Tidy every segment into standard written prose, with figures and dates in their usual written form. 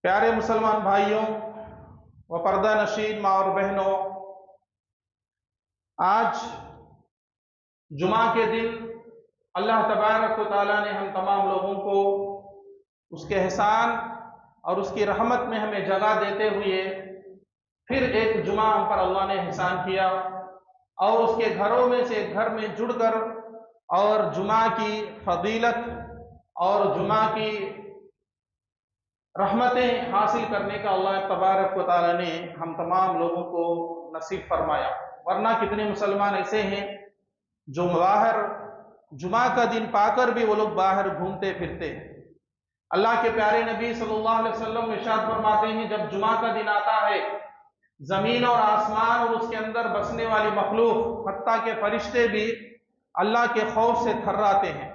پیارے مسلمان بھائیوں و پردہ نشین ماں اور بہنوں، آج جمعہ کے دن اللہ تبارک و تعالیٰ نے ہم تمام لوگوں کو اس کے احسان اور اس کی رحمت میں ہمیں جگہ دیتے ہوئے پھر ایک جمعہ ہم پر اللہ نے احسان کیا اور اس کے گھروں میں سے ایک گھر میں جڑ کر اور جمعہ کی فضیلت اور جمعہ کی رحمتیں حاصل کرنے کا اللہ تبارک و تعالیٰ نے ہم تمام لوگوں کو نصیب فرمایا۔ ورنہ کتنے مسلمان ایسے ہیں جو باہر جمعہ کا دن پا کر بھی وہ لوگ باہر گھومتے پھرتے ہیں۔ اللہ کے پیارے نبی صلی اللہ علیہ وسلم ارشاد فرماتے ہیں، جب جمعہ کا دن آتا ہے زمین اور آسمان اور اس کے اندر بسنے والی مخلوق حتیٰ کہ فرشتے بھی اللہ کے خوف سے تھراتے ہیں،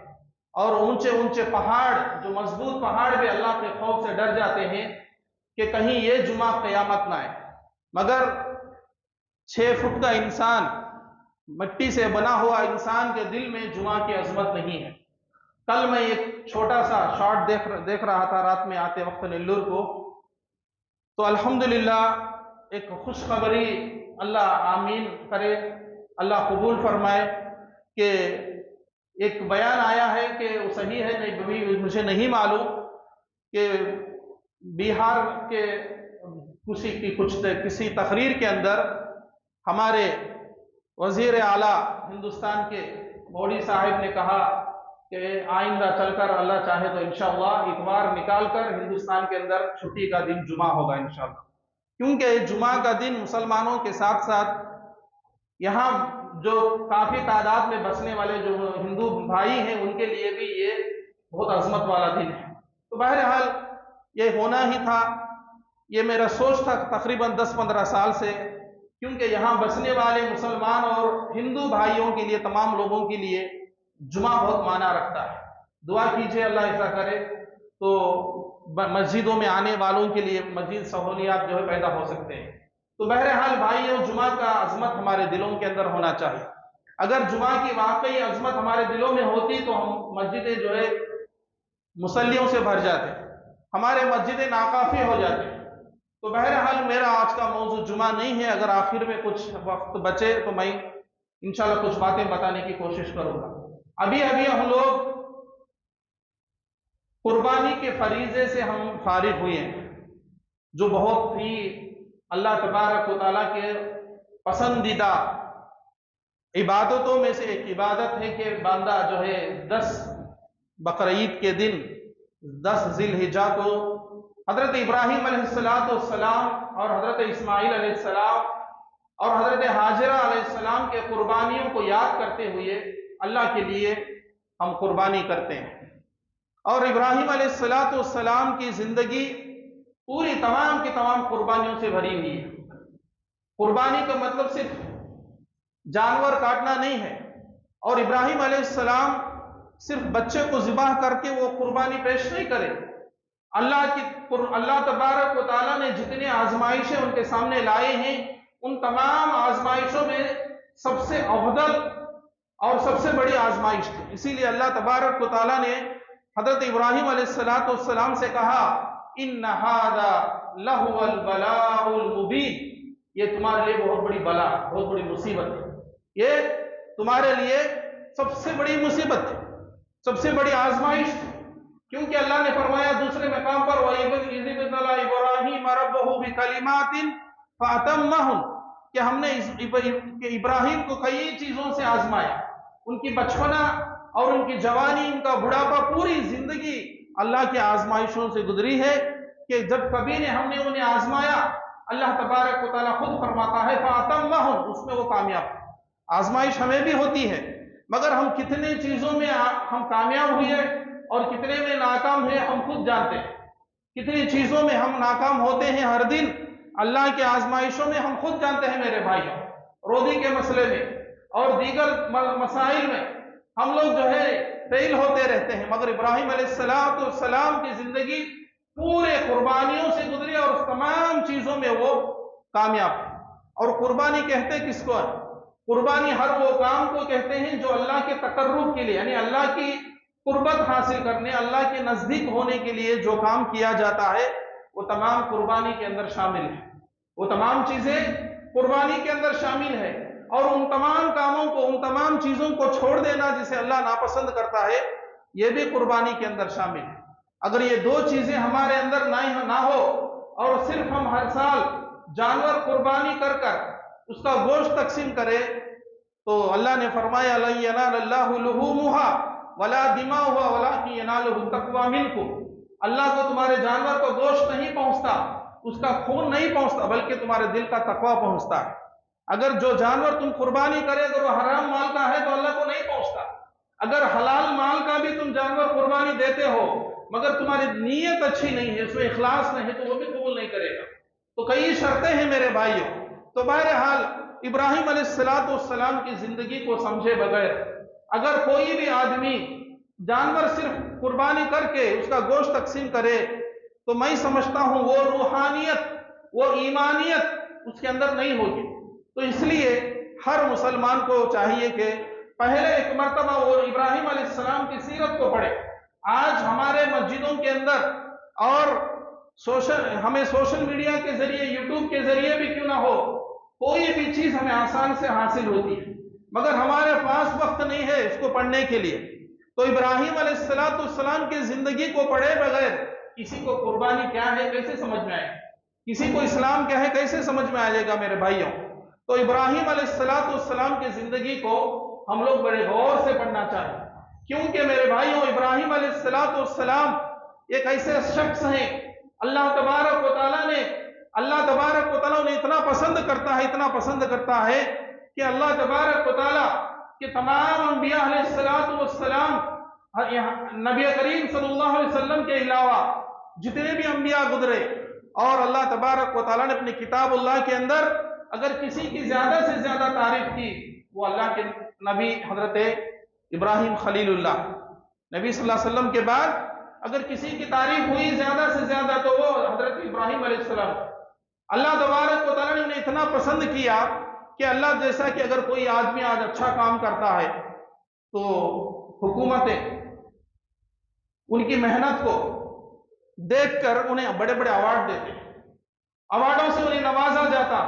اور اونچے اونچے پہاڑ جو مضبوط پہاڑ بھی اللہ کے خوف سے ڈر جاتے ہیں کہ کہیں یہ جمعہ قیامت نہ آئے۔ مگر 6 فٹ کا انسان، مٹی سے بنا ہوا انسان کے دل میں جمعہ کی عظمت نہیں ہے۔ کل میں ایک چھوٹا سا شارٹ دیکھ رہا تھا رات میں آتے وقت نیلور کو، تو الحمدللہ ایک خوشخبری، اللہ آمین کرے، اللہ قبول فرمائے، کہ ایک بیان آیا ہے کہ وہ صحیح ہے نہیں مجھے نہیں معلوم، کہ بہار کے کسی تقریر کے اندر ہمارے وزیر اعلیٰ ہندوستان کے مودی صاحب نے کہا کہ آئندہ چل کر اللہ چاہے تو انشاءاللہ اتوار نکال کر ہندوستان کے اندر چھٹی کا دن جمعہ ہوگا انشاءاللہ، کیونکہ جمعہ کا دن مسلمانوں کے ساتھ ساتھ یہاں جو کافی تعداد میں بسنے والے جو ہندو بھائی ہیں ان کے لیے بھی یہ بہت عظمت والا دن ہے۔ تو بہرحال یہ ہونا ہی تھا، یہ میرا سوچ تھا تقریباً 10-15 سال سے، کیونکہ یہاں بسنے والے مسلمان اور ہندو بھائیوں کے لیے، تمام لوگوں کے لیے جمعہ بہت معنی رکھتا ہے۔ دعا کیجئے اللہ ایسا کرے تو مسجدوں میں آنے والوں کے لیے مزید سہولیات جو ہے پیدا ہو سکتے ہیں۔ تو بہرحال بھائیوں، جمعہ کا عظمت ہمارے دلوں کے اندر ہونا چاہیے۔ اگر جمعہ کی واقعی عظمت ہمارے دلوں میں ہوتی تو ہم مسجدیں جو ہے مصلیوں سے بھر جاتے، ہمارے مسجدیں ناکافی ہو جاتے۔ تو بہرحال میرا آج کا موضوع جمعہ نہیں ہے، اگر آخر میں کچھ وقت بچے تو میں انشاءاللہ کچھ باتیں بتانے کی کوشش کروں گا۔ ابھی ہم لوگ قربانی کے فریضے سے ہم فارغ ہوئے ہیں، جو بہت ہی اللہ تبارک و تعالیٰ کے پسندیدہ عبادتوں میں سے ایک عبادت ہے کہ بندہ جو ہے 10 بقرعید کے دن 10 ذی الحجہ کو حضرت ابراہیم علیہ السلام اور حضرت اسماعیل علیہ السلام اور حضرت حاجرہ علیہ السلام کے قربانیوں کو یاد کرتے ہوئے اللہ کے لیے ہم قربانی کرتے ہیں۔ اور ابراہیم علیہ السلام کی زندگی پوری تمام کی تمام قربانیوں سے بھری ہوئی ہے۔ قربانی کا مطلب صرف جانور کاٹنا نہیں ہے، اور ابراہیم علیہ السلام صرف بچے کو ذبح کر کے وہ قربانی پیش نہیں کرے۔ اللہ تبارک و تعالیٰ نے جتنے آزمائشیں ان کے سامنے لائے ہیں، ان تمام آزمائشوں میں سب سے افضل اور سب سے بڑی آزمائش تھی۔ اسی لیے اللہ تبارک و تعالیٰ نے حضرت ابراہیم علیہ السلام سے کہا، ان ھذا لہو البلاء المبین، یہ تمہارے لیے بہت بڑی بلا، بہت بڑی مصیبت ہے، یہ تمہارے لیے سب سے بڑی مصیبت ہے، سب سے بڑی آزمائش ہے۔ کیونکہ اللہ نے فرمایا دوسرے مقام پر وَإِذِ ابْتَلَىٰ إِبْرَاهِيمَ رَبُّهُ بِكَلِمَاتٍ فَأَتَمَّهُنَّ، کہ ہم نے ابراہیم کو کئی چیزوں سے آزمایا، ان کی بچپنا اور ان کی جوانی، ان کا بڑھاپا، پوری زندگی اللہ کی آزمائشوں سے گزری ہے، کہ جب کبھی نے ہم نے انہیں آزمایا، اللہ تبارک و تعالیٰ خود فرماتا ہے فَأَتَمَّهُنَّ، اس میں وہ کامیاب۔ آزمائش ہمیں بھی ہوتی ہے، مگر ہم کتنے چیزوں میں ہم کامیاب ہوئے اور کتنے میں ناکام ہوئے ہم خود جانتے ہیں۔ کتنی چیزوں میں ہم ناکام ہوتے ہیں ہر دن، اللہ کے آزمائشوں میں ہم خود جانتے ہیں میرے بھائیوں۔ روزی کے مسئلے میں اور دیگر مسائل میں ہم لوگ جو ہے فیل ہوتے رہتے ہیں، مگر ابراہیم علیہ السلام کی زندگی پورے قربانیوں سے گزری اور اس تمام چیزوں میں وہ کامیاب ہے۔ اور قربانی کہتے کس کو ہے؟ قربانی ہر وہ کام کو کہتے ہیں جو اللہ کے تقرب کے لیے، یعنی اللہ کی قربت حاصل کرنے، اللہ کے نزدیک ہونے کے لیے جو کام کیا جاتا ہے وہ تمام قربانی کے اندر شامل ہے، وہ تمام چیزیں قربانی کے اندر شامل ہے، اور ان تمام کاموں کو، ان تمام چیزوں کو چھوڑ دینا جسے اللہ ناپسند کرتا ہے، یہ بھی قربانی کے اندر شامل ہے۔ اگر یہ دو چیزیں ہمارے اندر نہ ہو اور صرف ہم ہر سال جانور قربانی کر اس کا گوشت تقسیم کرے، تو اللہ نے فرمایا لَن يَنَالَ اللَّهُ لُحُومُهَا وَلَا دِمَاؤُهَا وَلَٰكِن يَنَالُهُ التَّقْوَىٰ مِنكُمْ۔ اللہ کو تمہارے جانور کو گوشت نہیں پہنچتا، اس کا خون نہیں پہنچتا، بلکہ تمہارے دل کا تقویٰ پہنچتا ہے۔ اگر جو جانور تم قربانی کرے اگر وہ حرام مال کا ہے تو اللہ کو نہیں پہنچتا۔ اگر حلال مال کا بھی تم جانور قربانی دیتے ہو مگر تمہاری نیت اچھی نہیں ہے، اس میں اخلاص نہیں ہے، تو وہ بھی قبول نہیں کرے گا۔ تو کئی شرطیں ہیں میرے بھائیوں۔ تو بہرحال ابراہیم علیہ السلام کی زندگی کو سمجھے بغیر اگر کوئی بھی آدمی جانور صرف قربانی کر کے اس کا گوشت تقسیم کرے تو میں سمجھتا ہوں وہ روحانیت، وہ ایمانیت اس کے اندر نہیں ہوگی۔ تو اس لیے ہر مسلمان کو چاہیے کہ پہلے ایک مرتبہ وہ ابراہیم علیہ السلام کی سیرت کو پڑھے۔ آج ہمارے مسجدوں کے اندر اور ہمیں سوشل میڈیا کے ذریعے، یوٹیوب کے ذریعے بھی کیوں نہ ہو، کوئی بھی چیز ہمیں آسان سے حاصل ہوتی ہے، مگر ہمارے پاس وقت نہیں ہے اس کو پڑھنے کے لیے۔ تو ابراہیم علیہ السلام کی زندگی کو پڑھے بغیر کسی کو قربانی کیا ہے کیسے سمجھ میں آئے، کسی کو اسلام کیا ہے کیسے سمجھ میں آئے گا میرے بھائیوں۔ تو ابراہیم علیہ السلام کی زندگی کو ہم لوگ بڑے غور سے پڑھنا چاہیے، کیونکہ میرے بھائیوں ابراہیم علیہ السلام ایک ایسے شخص ہیں اللہ تبارک و تعالیٰ نے اتنا پسند کرتا ہے کہ اللہ تبارک و تعالیٰ کہ تمام انبیاء علیہ السلام، نبی کریم صلی اللہ علیہ وسلم کے علاوہ جتنے بھی انبیاء گزرے، اور اللہ تبارک و تعالیٰ نے اپنی کتاب اللہ کے اندر اگر کسی کی زیادہ سے زیادہ تعریف کی وہ اللہ کے نبی حضرت ابراہیم خلیل اللہ، نبی صلی اللہ علیہ وسلم کے بعد اگر کسی کی تعریف ہوئی زیادہ سے زیادہ تو وہ حضرت ابراہیم علیہ السلام۔ اللہ تبارک و تعالیٰ نے انہیں اتنا پسند کیا کہ اللہ جیسا کہ اگر کوئی آدمی آج اچھا کام کرتا ہے تو حکومتیں ان کی محنت کو دیکھ کر انہیں بڑے بڑے ایوارڈ دیتے ہیں، ایوارڈوں سے انہیں نوازا جاتا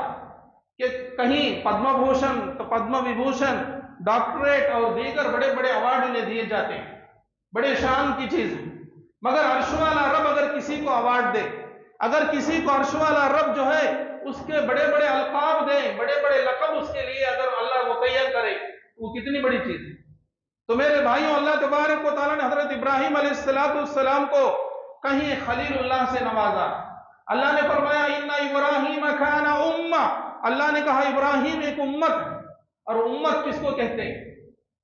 کہ کہیں پدم بھوشن تو پدم وبھوشن، ڈاکٹریٹ اور دیگر بڑے بڑے ایوارڈ انہیں دیے جاتے ہیں، بڑے شان کی چیز ہے۔ مگر عرش والا رب اگر کسی کو ایوارڈ دے، اگر کسی کو عرش والا رب جو ہے اس کے بڑے بڑے القاب دے، بڑے بڑے لقب اس کے لیے اگر اللہ متعین کرے وہ کتنی بڑی چیز ہے۔ تو میرے بھائیوں اللہ تبارک و تعالیٰ نے حضرت ابراہیم علیہ السلام کو کہیں خلیل اللہ سے نوازا۔ اللہ نے فرمایا ان ابراہیم کان امہ، اللہ نے کہا ابراہیم ایک امت ہے۔ اور امت کس کو کہتے ہیں؟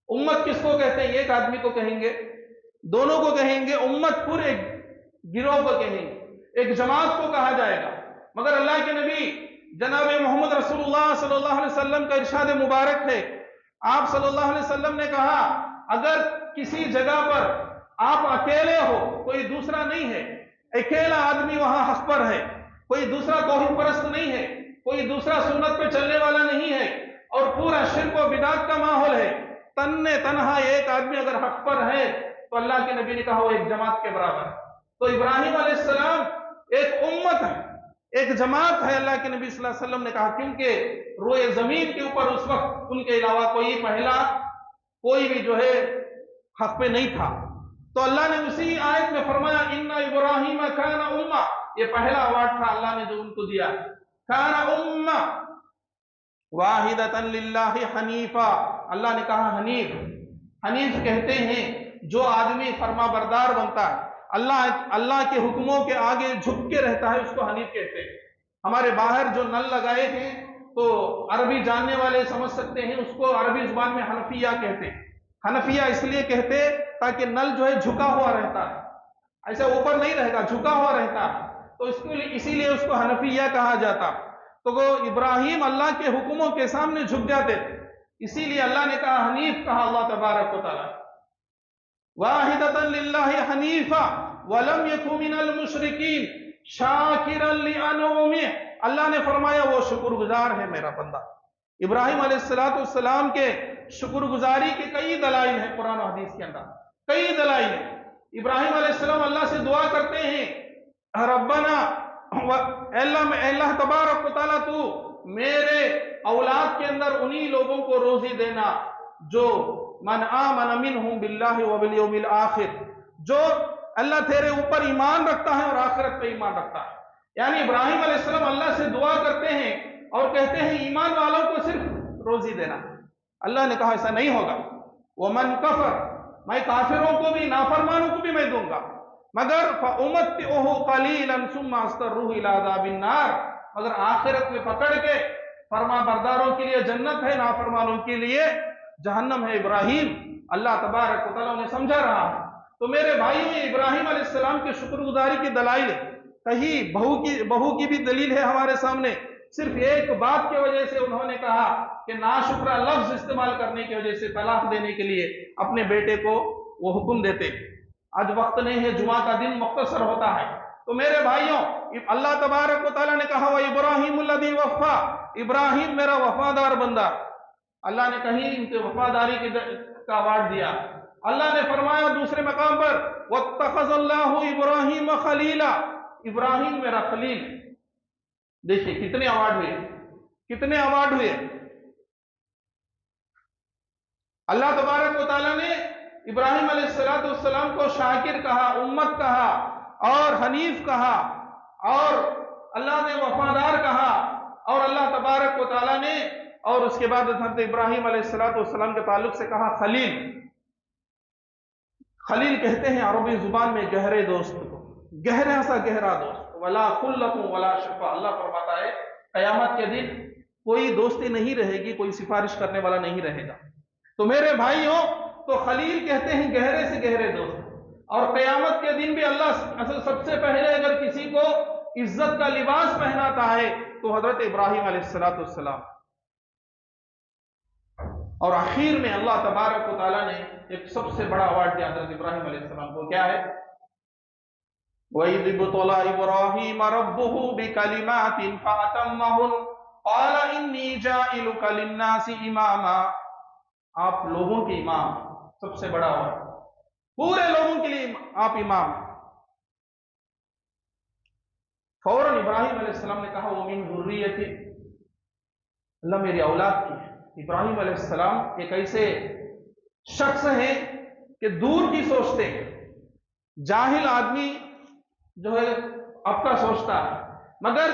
امت کس کو کہتے ہیں؟ ایک آدمی کو کہیں گے، دونوں کو کہیں گے، امت پورے گروہ کو کہیں گے، ایک جماعت کو کہا جائے گا۔ مگر اللہ کے نبی جناب محمد رسول اللہ صلی اللہ علیہ وسلم کا ارشاد مبارک ہے، آپ صلی اللہ علیہ وسلم نے کہا اگر کسی جگہ پر آپ اکیلے ہو، کوئی دوسرا نہیں ہے، اکیلا آدمی وہاں حق پر ہے، کوئی دوسرا توحید پرست نہیں ہے، کوئی دوسرا سنت پہ چلنے والا نہیں ہے، اور پورا شرک و بدعت کا ماحول ہے، تنہا ایک آدمی اگر حق پر ہے تو اللہ کے نبی نے کہا وہ ایک جماعت کے برابر ہے۔ تو ابراہیم علیہ السلام ایک امت ہے، ایک جماعت ہے، اللہ کے نبی صلی اللہ علیہ وسلم نے کہا، کیونکہ روئے زمین کے اوپر اس وقت ان کے علاوہ کوئی بھی جو ہے حق پہ نہیں تھا۔ تو اللہ نے اسی آیت میں فرمایا ان ابراہیم کان امہ، یہ پہلا ایوارڈ تھا اللہ نے جو ان کو دیا، کان امہ واحدۃ للہ حنیفہ۔ اللہ نے کہا حنیف کہتے ہیں جو آدمی فرما بردار بنتا ہے، اللہ کے حکموں کے آگے جھک کے رہتا ہے، اس کو حنیف کہتے ہیں۔ ہمارے باہر جو نل لگائے ہیں تو عربی جاننے والے سمجھ سکتے ہیں، اس کو عربی زبان میں حنفیہ کہتے ہیں۔ حنفیہ اس لیے کہتے تاکہ نل جو ہے جھکا ہوا رہتا ہے، ایسا اوپر نہیں رہے گا، جھکا ہوا رہتا ہے، تو اسی لیے اس کو حنفیہ کہا جاتا۔ تو وہ ابراہیم اللہ کے حکموں کے سامنے جھک جاتے تھے، اسی لیے اللہ نے کہا حنیف، کہا اللہ تبارک و تعالی واحدۃ للہ حنیفہ ولم یک من المشرکین شاکرا لانعمہ۔ اللہ نے فرمایا وہ شکر گزار ہے میرا بندہ۔ ابراہیم علیہ السلام کے شکر گزاری کے کئی دلائل ہیں قرآن و حدیث کے اندر، کئی دلائل ہیں۔ ابراہیم علیہ السلام اللہ سے دعا کرتے ہیں ربنا अल्लाह तबारक व तआला तू मेरे औलाद के अंदर उन्हीं लोगों को रोजी देना जो मन आमन मिनहुम बिल्लाहि व बिल यौमिल आखिर, जो अल्लाह तेरे ऊपर ईमान रखता है और आखिरत पे ईमान रखता है। यानी इब्राहिम अलैहिस्सलाम अल्लाह से दुआ करते हैं और कहते हैं ईमान वालों को सिर्फ रोजी देना। अल्लाह ने कहा ऐसा नहीं होगा। वो मन कफर, मैं काफिरों को भी नाफरमानों को भी मैं दूंगा, मगर फउमत्तिउहु कलीलन सुम्मा अस्तर्रुहु इला अज़ाबिन नार, मगर आखिरत में पकड़ के फरमा बरदारों के लिए जन्नत है, नाफरमानों के लिए जहन्नम है। इब्राहिम अल्लाह तबारक व तआला उन्हें समझा रहा है। तो मेरे भाइयों, इब्राहिम अलैहिस्सलाम के शुक्रगुजारी की दलाइल है। कहीं बहू की भी दलील है हमारे सामने। सिर्फ एक बात की वजह से उन्होंने कहा कि नाशुक्रा लफ्ज इस्तेमाल करने की वजह से तलाक देने के लिए अपने बेटे को वो हुक्म देते। आज वक्त नहीं है, जुमा का दिन मुख्तसर होता है। तो मेरे भाइयों, अल्लाह तबारक व तआला ने कहा व इब्राहीमुल्लज़ी वफ़ा, इब्राहिम मेरा वफादार बंदा। अल्लाह ने कहीं इनके वफादारी का अवार्ड दिया। अल्लाह ने फरमाया दूसरे मकाम पर वत्तख़ज़ल्लाहु इब्राहीम खलीला, इब्राहिम मेरा खलील। देखिए कितने अवार्ड हुए, कितने अवार्ड हुए। अल्लाह तबारक व तआला ने इब्राहिम अलैहिस्सलाम को शाकिर कहा, उम्मत कहा और हनीफ कहा, और अल्लाह ने वफादार कहा, और अल्लाह तबारक व तआला ने और उसके बाद हज़रत इब्राहिम अलैहिस्सलाम के ताल्लुक से कहा खलील। खलील कहते हैं अरबी जुबान में गहरे दोस्त को, गहरा सा गहरा दोस्त। वला खुल्लतु वला शफा, अल्लाह फरमाता है कयामत के दिन कोई दोस्ती नहीं रहेगी, कोई सिफारिश करने वाला नहीं रहेगा। तो मेरे भाइयों, तो खलील कहते हैं गहरे से गहरे दोस्त। और कयामत के दिन भी अल्लाह सबसे पहले अगर किसी को इज्जत का लिबास पहनाता है तो हजरत इब्राहिम अलैहिस्सलाम। और आखिर में अल्लाह तबारक व तआला ने एक सबसे बड़ा अवार्ड दिया हजरत इब्राहिम अलैहिस्सलाम को। क्या है? वइज़ इब्तला इब्राहीम रब्बुहु बिकलिमातिन फअतम्महुन क़ाल इन्नी जाइलुका लिन्नासि इमामा। आप लोगों के इमाम, सबसे बड़ा अवार्ड, पूरे लोगों के लिए आप इमाम। फौरन इब्राहिम अलैहिस्सलाम ने कहा वो मिन ज़ुर्रियती, अल्लाह मेरी औलाद की है। इब्राहिम अलैहिस्सलाम एक ऐसे शख्स हैं कि दूर की सोचते हैं। जाहिल आदमी जो है अपना सोचता है, मगर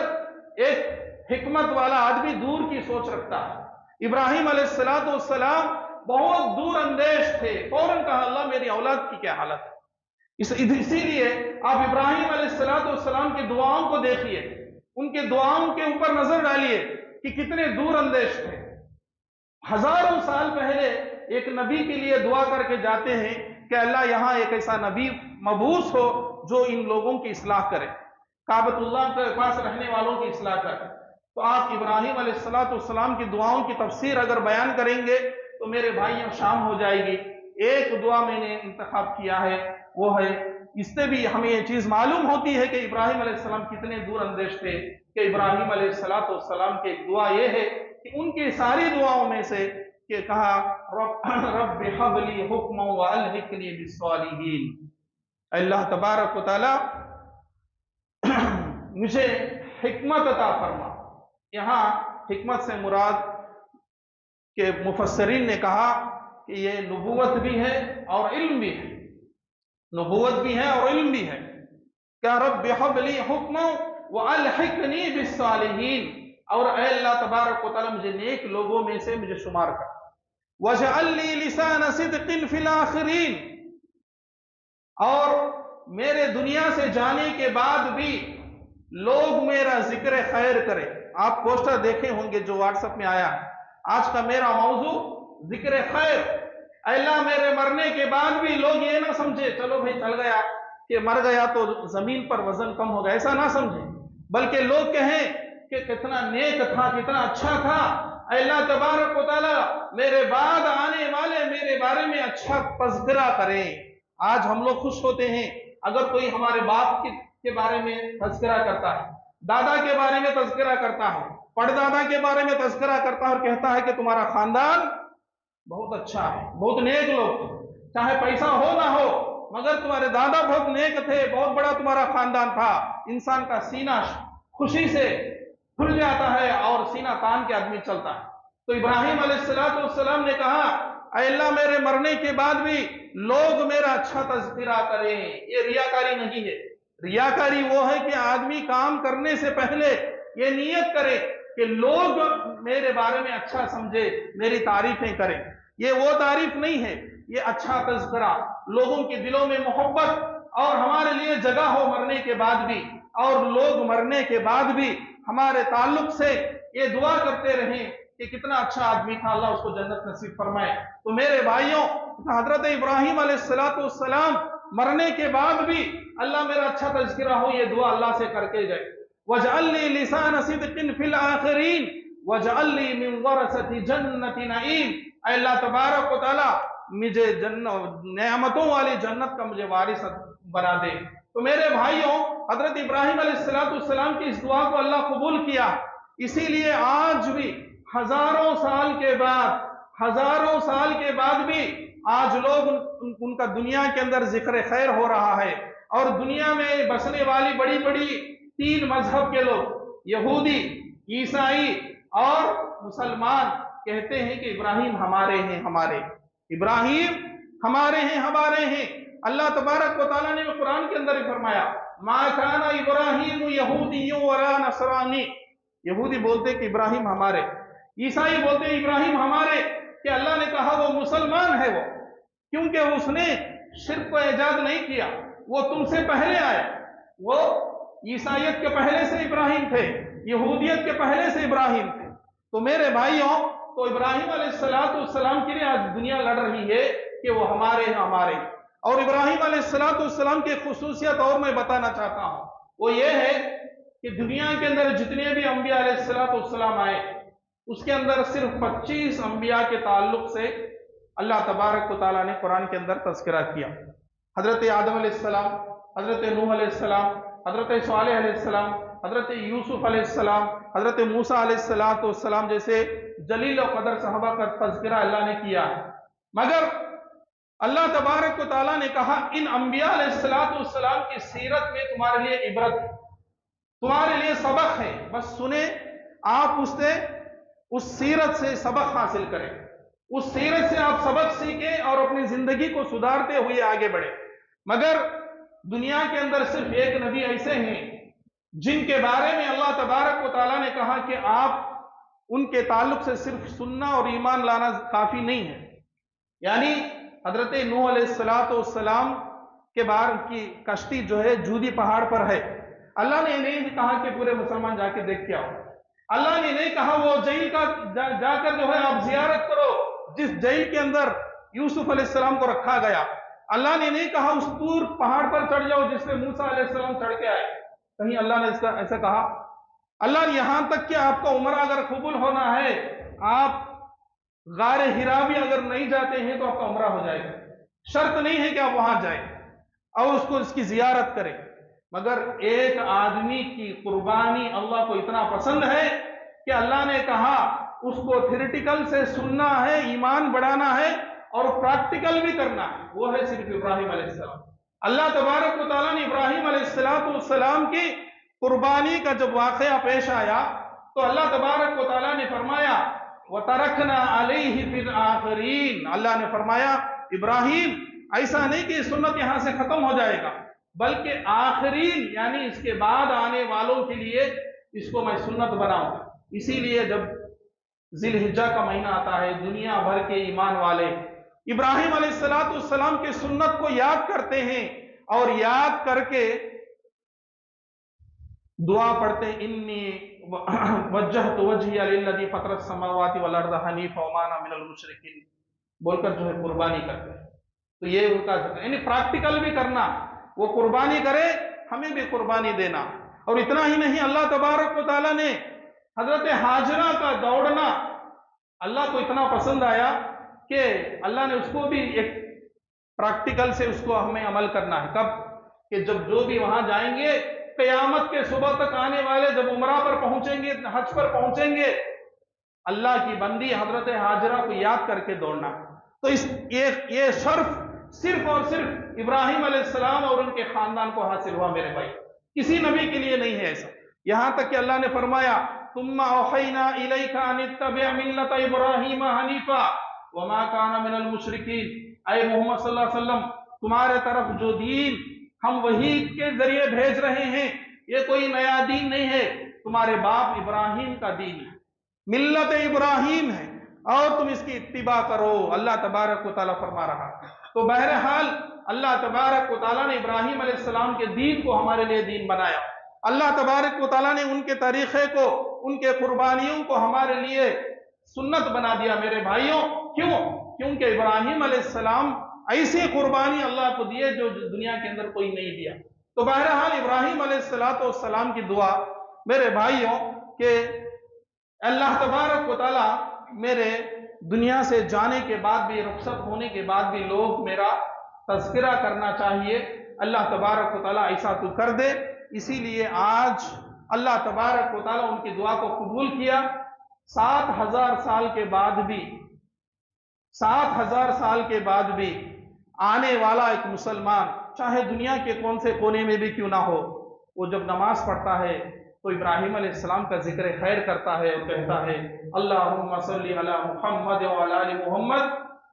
एक हिकमत वाला आदमी दूर की सोच रखता है। इब्राहिम अलैहिस्सलाम बहुत दूर अंदेश थे। फौरन कहा अल्लाह मेरी औलाद की क्या हालत है। इसीलिए आप इब्राहिम अलैहिस्सलाम की दुआओं को देखिए, उनके दुआओं के ऊपर नजर डालिए कि कितने दूर अंदेश थे। हजारों साल पहले एक नबी के लिए दुआ करके जाते हैं कि अल्लाह यहाँ एक ऐसा नबी मबूस हो जो इन लोगों की इस्लाह करे, काबतुल्लाह के पास रहने वालों की इस्लाह करे। तो आप इब्राहिम अलैहिस्सलाम की दुआओं की तफसीर अगर बयान करेंगे तो मेरे भाइयों शाम हो जाएगी। एक दुआ मैंने इंतखाब किया है, वो है, इससे भी हमें ये चीज मालूम होती है कि इब्राहिम अलैहिस्सलाम कितने दूर अंदेश थे। कि इब्राहिम अलैहिस्सलाम की एक दुआ ये है कि उनकी सारी दुआओं में से कि कहा रब्बि हबली हुक्मन व अलहिकनी बिस्सालिहीन, अल्लाह तबारक व तआला मुझे हिकमत अता फरमा। यहाँ हिकमत से मुराद के मुफस्सरीन ने कहा कि ये नबूवत भी है और इल्म भी है, नबूवत भी है और इल्म भी है। क्या रब्बि हबली हुक्मन व अलहिकनी बिस्सालिहीन, और अल्लाह तबारक व तआला मुझे नेक लोगों में से मुझे शुमार कर। वजअल्ली लिसान सिद्क़िन फिल आखिरीन, और मेरे दुनिया से जाने के बाद भी लोग मेरा जिक्र खैर करें। आप पोस्टर देखे होंगे जो व्हाट्सएप में आया। आज का मेरा मौजू जिक्र खैर। अल्लाह मेरे मरने के बाद भी लोग ये ना समझे चलो भाई चल गया, कि मर गया तो जमीन पर वजन कम हो गया, ऐसा ना समझे, बल्कि लोग कहें कि कितना नेक था, कितना अच्छा था। अल्लाह तबारक व तआला मेरे बाद आने वाले मेरे बारे में अच्छा तज़किरा करें। आज हम लोग खुश होते हैं अगर कोई हमारे बाप के बारे में तज़किरा करता है, दादा के बारे में तज़किरा करता है, परदादा के बारे में तज़किरा करता है और कहता है कि तुम्हारा खानदान बहुत अच्छा है, बहुत नेक लोग, चाहे पैसा हो ना हो, मगर तुम्हारे दादा बहुत नेक थे, बहुत बड़ा तुम्हारा खानदान था। इंसान का सीना खुशी से खुल जाता है और सीना तान के आदमी चलता है। तो इब्राहिम अलैहिस्सलाम ने कहा, ऐ अल्लाह मेरे मरने के बाद भी लोग मेरा अच्छा तज़किरा करें। ये रियाकारी नहीं है। रियाकारी वो है कि आदमी काम करने से पहले ये नियत करे कि लोग मेरे बारे में अच्छा समझे, मेरी तारीफें करें। ये वो तारीफ नहीं है, ये अच्छा तज़किरा, लोगों के दिलों में मोहब्बत, और हमारे लिए जगह हो मरने के बाद भी, और लोग मरने के बाद भी हमारे ताल्लुक से ये दुआ करते रहें कि कितना अच्छा आदमी था, अल्लाह उसको जन्नत नसीब फरमाए। तो मेरे भाइयों, हजरत इब्राहिम अलैहिस्सलाम मरने के बाद भी अल्लाह मेरा अच्छा तज़किरा हो, ये दुआ अल्लाह से करके गए। वजअलनी लिसान सिद्किन फिल आखिरीन वजअलनी मिन वरसति जन्नति नईम। अल्लाह तबारक व तआला मुझे नेमतों वाली जन्नत का मुझे वारिस बना दे। तो मेरे भाइयों, हजरत इब्राहिम अलैहिस्सलाम की इस दुआ को अल्लाह कबूल किया। इसीलिए आज भी हजारों साल के बाद भी आज लोग उनका दुनिया के अंदर जिक्र खैर हो रहा है। और दुनिया में बसने वाली बड़ी बड़ी 3 मजहब के लोग, यहूदी, ईसाई और मुसलमान, कहते हैं कि इब्राहिम हमारे हैं, इब्राहिम हमारे हैं। अल्लाह तबारक व तआला ने कुरान के अंदर ही फरमाया, मा काना इब्राहिम यहूदियों वला नसरानी। यहूदी बोलते कि इब्राहिम हमारे, ईसाई बोलते इब्राहिम हमारे, कि अल्लाह ने कहा वो मुसलमान है, वो क्योंकि उसने शिर्क को ईजाद नहीं किया, वो तुमसे पहले आया। वो ईसाइयत के पहले से इब्राहिम थे, यहूदियत के पहले से इब्राहिम थे। तो मेरे भाइयों, तो इब्राहिम अलैहिस्सलाम के लिए आज दुनिया लड़ रही है कि वो हमारे। और इब्राहिम अलैहिस्सलाम की खुसूसियत और मैं बताना चाहता हूं, वो ये है कि दुनिया के अंदर जितने भी अंबिया अलैहिस्सलाम आए, उसके अंदर सिर्फ 25 अंबिया के ताल्लुक से अल्लाह तबारक व तआला ने कुरान के अंदर तज़किरा किया। हजरत आदम अलैहिस्सलाम, हजरत नूह अलैहिस्सलाम, हजरत सालेह अलैहिस्सलाम, हजरत यूसुफ अलैहिस्सलाम, हजरत मूसा अलैहिस्सलाम जैसे जलील और कदर सहाबा का तज़किरा अल्लाह ने किया। मगर अल्लाह तबारक व तआला ने कहा, इन अंबिया अलैहिस्सलाम की सीरत में तुम्हारे लिए इबरत है, तुम्हारे लिए सबक है। बस सुने, आप उससे उस सीरत से सबक हासिल करें, उस सीरत से आप सबक सीखें और अपनी जिंदगी को सुधारते हुए आगे बढ़े। मगर दुनिया के अंदर सिर्फ एक नबी ऐसे हैं जिनके बारे में अल्लाह तबारक व तआला ने कहा कि आप उनके ताल्लुक से सिर्फ सुनना और ईमान लाना काफी नहीं है। यानी हजरत नूह अलैहिस्सलाम के बाद की कश्ती जो है जूदी पहाड़ पर है। अल्लाह ने नहीं कहा कि पूरे मुसलमान जाके देख के आओ, अल्लाह ने नहीं कहा वो जेल का जाकर जो है आप जियारत करो जिस जेल के अंदर यूसुफ अलैहिस्सलाम को रखा गया। अल्लाह ने नहीं कहा उस तूर पहाड़ पर चढ़ जाओ जिसमें मूसा अलैहिस्सलाम चढ़ के आए। कहीं अल्लाह ने ऐसा कहा? अल्लाह ने यहां तक कि आपका उम्र अगर कबूल होना है, आप गारे हिरा भी अगर नहीं जाते हैं तो आपका उम्रा हो जाएगा। शर्त नहीं है कि आप वहां जाएं और उसको इसकी जियारत करें। मगर एक आदमी की कुर्बानी अल्लाह को इतना पसंद है कि अल्लाह ने कहा उसको थ्योरेटिकल से सुनना है, ईमान बढ़ाना है और प्रैक्टिकल भी करना है। वो है सिर्फ इब्राहिम अलैहिस्सलाम। अल्लाह तबारक व तआला ने इब्राहिम अलैहिस्सलाम की कुर्बानी का जब वाकया पेश आया तो अल्लाह तबारक व तआला ने फरमाया वतरकना अलैहि फिल आखिरीन। अल्लाह ने फरमाया इब्राहिम, ऐसा नहीं कि सुन्नत यहां से खत्म हो जाएगा, बल्कि आखिरीन यानी इसके बाद आने वालों के लिए इसको मैं सुन्नत बनाऊंगा। इसीलिए जब जिलहिज्जा का महीना आता है, दुनिया भर के ईमान वाले इब्राहिम अलैहिस्सलाम की सुन्नत को याद करते हैं और याद करके दुआ पढ़ते हैं, इन्नी वज्जहतु वजहिया लिल्लज़ी फतरस समावाति वल अर्ज़ हनीफ़ा व अना मिनल मुशरिकीन बोलकर जो है कुर्बानी करते हैं। तो ये उनका यानी प्रैक्टिकल भी करना, वो कुर्बानी करे, हमें भी कुर्बानी देना। और इतना ही नहीं, अल्लाह तबारक व तआला ने हजरत हाजरा का दौड़ना अल्लाह को इतना पसंद आया कि अल्लाह ने उसको भी एक प्रैक्टिकल से उसको हमें अमल करना है। कब? कि जब जो भी वहां जाएंगे क़यामत के सुबह तक आने वाले जब उमरा पर पहुंचेंगे, हज पर पहुंचेंगे, अल्लाह की बंदी हजरत हाजरा को याद करके दौड़ना। तो ये शर्फ सिर्फ और सिर्फ इब्राहिम अलैहिस्सलाम और उनके खानदान को हासिल हुआ मेरे भाई, किसी नबी के लिए नहीं है ऐसा। यहां तक कि अल्लाह ने फरमाया तुम्मा औहैना इलैका अन इत्तबि मिल्लत इब्राहीम हनीफा वमा काना मिनल मुशरिकीन। ऐ मोहम्मद सल्लल्लाहु अलैहि वसल्लम, तुम्हारे तरफ जो दीन हम वही के जरिए भेज रहे हैं, ये कोई नया दीन नहीं है, तुम्हारे बाप इब्राहिम का दीन है, मिल्लत इब्राहिम है, और तुम इसकी इत्तिबा करो। अल्लाह तबारक व तआला फरमा रहा है। तो बहरहाल अल्लाह तबारक व तआला ने इब्राहिम अलैहिस्सलाम के दीन को हमारे लिए दीन बनाया। अल्लाह तबारक व तआला ने उनके तरीक़े को, उनके कुर्बानियों को हमारे लिए सुन्नत बना दिया मेरे भाइयों। क्यों? क्योंकि इब्राहिम अलैहिस्सलाम ऐसी कुर्बानी अल्लाह को दिए जो दुनिया के अंदर कोई नहीं दिया। तो बहरहाल इब्राहिम अलैहिस्सलाम की दुआ मेरे भाइयों के अल्लाह तबारक व तआला मेरे दुनिया से जाने के बाद भी, रुखसत होने के बाद भी लोग मेरा तज़किरा करना चाहिए। अल्लाह तबारक व तआला ऐसा तो कर दे। इसीलिए आज अल्लाह तबारक व तआला उनकी दुआ को कबूल किया। 7000 साल के बाद भी, 7000 साल के बाद भी आने वाला एक मुसलमान, चाहे दुनिया के कौन से कोने में भी क्यों ना हो, वो जब नमाज पढ़ता है तो इब्राहिम अलैहिस्सलाम का जिक्र खैर करता है और कहता है अल्लाहुम्मा सल्ली अला मुहम्मद व अला आलि मुहम्मद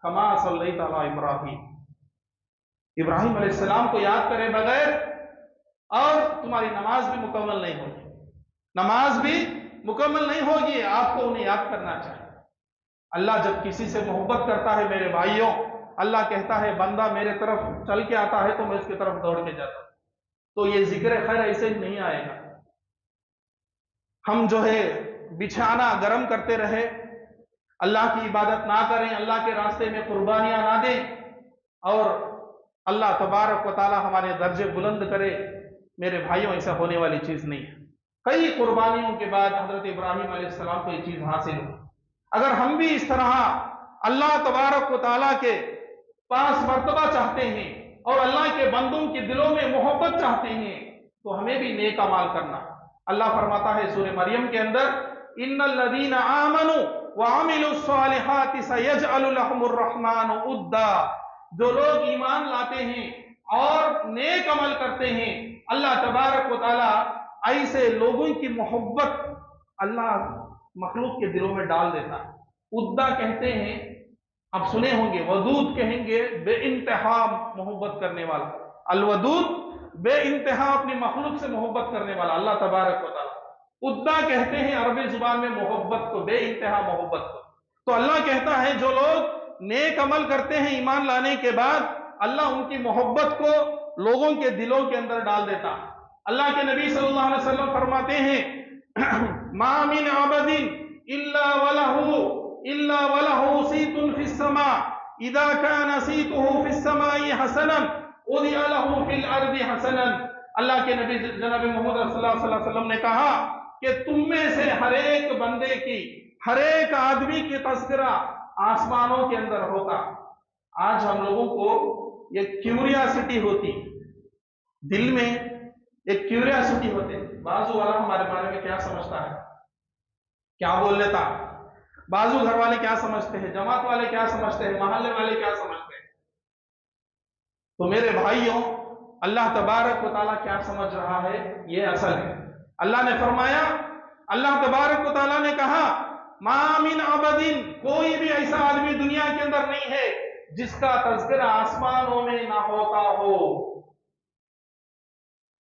कमा सल्लैता अला इब्राहिम। इब्राहिम अलैहिस्सलाम को याद करे बगैर और तुम्हारी नमाज भी मुकम्मल नहीं होगी, नमाज भी मुकम्मल नहीं होगी। आपको उन्हें याद करना चाहिए। अल्लाह जब किसी से मोहब्बत करता है मेरे भाइयों, अल्लाह कहता है बंदा मेरे तरफ चल के आता है तो मैं उसकी तरफ दौड़ के जाता हूं। तो ये जिक्र खैर ऐसे ही नहीं आएगा। हम जो है बिछाना गरम करते रहे, अल्लाह की इबादत ना करें, अल्लाह के रास्ते में कुर्बानियां ना दें और अल्लाह तबारक व तआला हमारे दर्जे बुलंद करे, मेरे भाइयों ऐसा होने वाली चीज नहीं है। कई कुर्बानियों के बाद हजरत इब्राहिम अलैहिस्सलाम को ये चीज हासिल हो। अगर हम भी इस तरह अल्लाह तबारक व तआला के पास मर्तबा चाहते हैं और अल्लाह के बंदों के दिलों में मोहब्बत चाहते हैं तो हमें भी नेक अमाल करना। अल्लाह फरमाता है सूरह मरियम के अंदर इन्नल लदीना आमनु व अमिलुस सालिहाति सयजअलु लहुमुर रहमानु उद्दा। जो लोग ईमान लाते हैं और नेक अमल करते हैं, अल्लाह तबारक व तआला ऐसे लोगों की मोहब्बत अल्लाह मखलूक के दिलों में डाल देता है। उद्दा कहते हैं, आप सुने होंगे, वदूद कहेंगे बेइंतहा मोहब्बत करने वाला, अलवदूद बेइंतहा अपनी मखलूक से मोहब्बत करने वाला अल्लाह तबारक व तआला। उद्दा कहते हैं अरबी जुबान में मोहब्बत को, बेइंतहा मोहब्बत को। तो अल्लाह कहता है जो लोग नेक अमल करते हैं ईमान लाने के बाद, अल्लाह उनकी मोहब्बत को लोगों के दिलों के अंदर डाल देता। अल्लाह के नबी सल्लल्लाहु अलैहि वसल्लम फरमाते हैं मा मिन अबदिन इल्ला वलहु सीतुन फिस समा इदा काना सीतुहु फिस समाई हसनन उदिया लहु फिल अर्दि हसनन। अल्लाह के नबी जनाब मोहम्मद सल्लल्लाहु अलैहि वसल्लम ने कहा कि तुम में से हर एक बंदे की, हर एक आदमी की तज़किरा आसमानों के अंदर होता। आज हम लोगों को ये क्यूरियासिटी होती, दिल में एक क्यूरियासिटी होती, बाजू वाला हमारे बारे में क्या समझता है, क्या बोल लेता, बाजू घर वाले क्या समझते हैं, जमात वाले क्या समझते हैं, मोहल्ले वाले क्या समझते हैं। तो मेरे भाइयों, अल्लाह तबारक व तआला क्या समझ रहा है ये असल है। अल्लाह ने फरमाया, अल्लाह तबारक व तआला ने कहा मा मिन अबदिन, कोई भी ऐसा आदमी दुनिया के अंदर नहीं है जिसका तज़किरा आसमानों में ना होता हो।